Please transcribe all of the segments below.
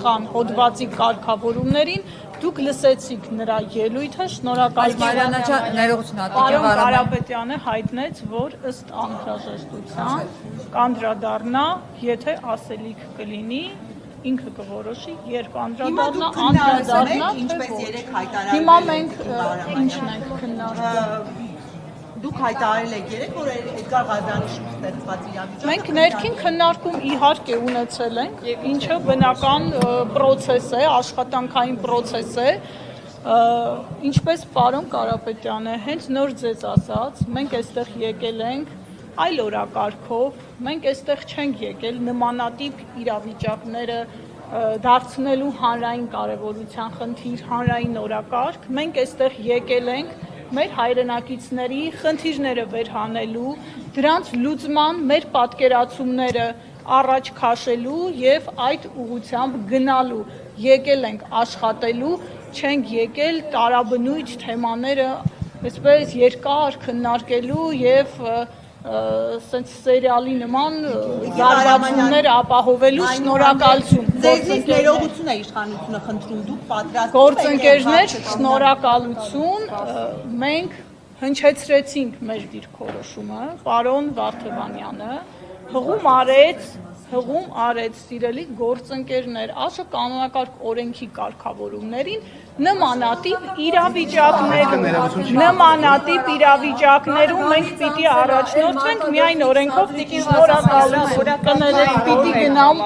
պատասխան հոդվածի կարգավորումներին, դուք լսեցիք նրա ելույթը, շնորհակալություն։ Պարոն Կարապետյանը հայտնեց, որ ըստ անհրաժեշտության կանդրադառնա, եթե ասելիք կլինի, ինքը կորոշի, երբ անդրադառնա, հիմա մենք ինչն ենք քննարկում։ Դուք հայտարարել եք երեք, որ Էդգար Ղազարյանի շուրջ ստեղծված իրավիճակը մենք ներքին քննարկում իհարկե ունեցել ենք, ինչը բնական պրոցես է, աշխատանքային պրոցես է, ինչպես պարոն Կարապետյանը հենց նոր ձեզ ասաց, մենք այստեղ եկել ենք այլ օրակարգով, մենք այստեղ չենք եկել նմանատիպ իրավիճակները դարձնելու հանրային կարևորության խնդիր, հանրային օրակարգ, մենք այստեղ եկել ենք մեր հայրենակիցների խնդիրները վերհանելու, դրանց լուծման մեր պատկերացումները առաջ քաշելու եւ այդ ուղղությամբ գնալու, եկել ենք աշխատելու, չենք եկել տարաբնույթ թեմաները այսպես երկար քննարկելու եւ սենց սերիալի նման զարգացումներ ապահովելու շնորհակալություն։ Ձեզնից ներողություն է իշխանությունը խնդրում, դուք պատրաստ գործընկերներ, շնորհակալություն, մենք հնչեցրեցինք մեր դիրքորոշումը, պարոն Վարդևանյանը հղում արեց սիրելի գործընկերներ, ասը կանոնակարգ օրենքի կարգավորումներին նմանատիպ իրավիճակներում մենք պիտի առաջնորդվենք միայն օրենքով պիտի պիտի գնամ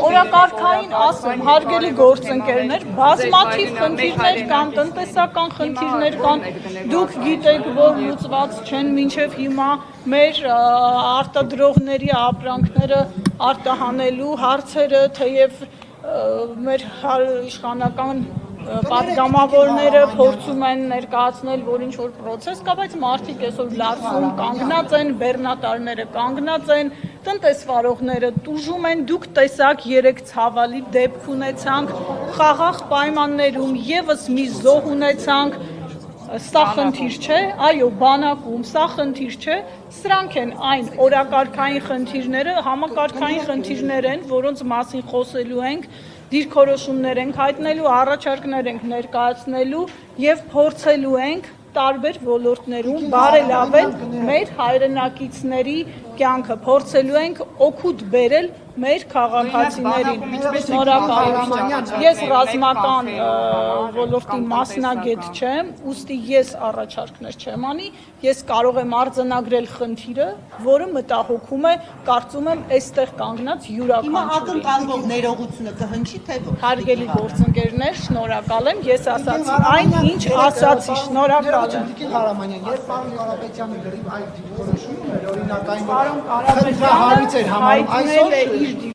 օրակարգային ասեմ, հարգելի գործընկերներ, բազմաթիվ խնդիրներ կան, տնտեսական խնդիրներ կան, դուք գիտեք, որ լուծված չեն մինչև հիմա մեր արտադրողների ապրանքները արտահանելու հարցերը, թեև մեր իշխանական պատգամավորները փորձում են ներկայացնել, որ ինչ-որ պրոցես կա, բայց մարդիկ այսօր լարվում կանգնած են, բեռնատարները կանգնած են, տնտեսվարողները տուժում են, դուք տեսաք երեք ցավալի դեպք ունեցանք, խաղաղ պայմաններում եւս մի զոհ ունեցանք, սա խնդիր չէ, այո, բանակում, սա խնդիր չէ, սրանք են այն օրակարգային խնդիրները, համակարգային խնդիրներ են, որոնց մասին խոսելու ենք, դիրքորոշումներ ենք հայտնելու, առաջարկներ ենք ներկայացնելու եւ փորձելու ենք տարբեր ոլորտներում բարելավել մեր հայրենակիցների կյանքը, փորձելու ենք օգուտ բերել մեր քաղաքացիներին։ Շնորհակալություն։ Ես ռազմական ոլորտի մասնագետ չեմ, ուստի ես առաջարկներ չեմ անի, ես կարող եմ արձանագրել խնդիրը, որը մտահոգում է, կարծում եմ, այստեղ կանգնած յուրաքանչյուրին։ Հիմա ակնկալվող ներողությունը կհնչի թե ոչ։ Հարգելի գործընկերներ, շնորհակալ եմ, ես ասացի այն, ինչ ասացի, շնորհակալ եմ։ Երբ պարոն Կարապետյանը գրի այդ դիրքորոշումը, օրինակային Պարոն Կարապետյանը հայտնել է իր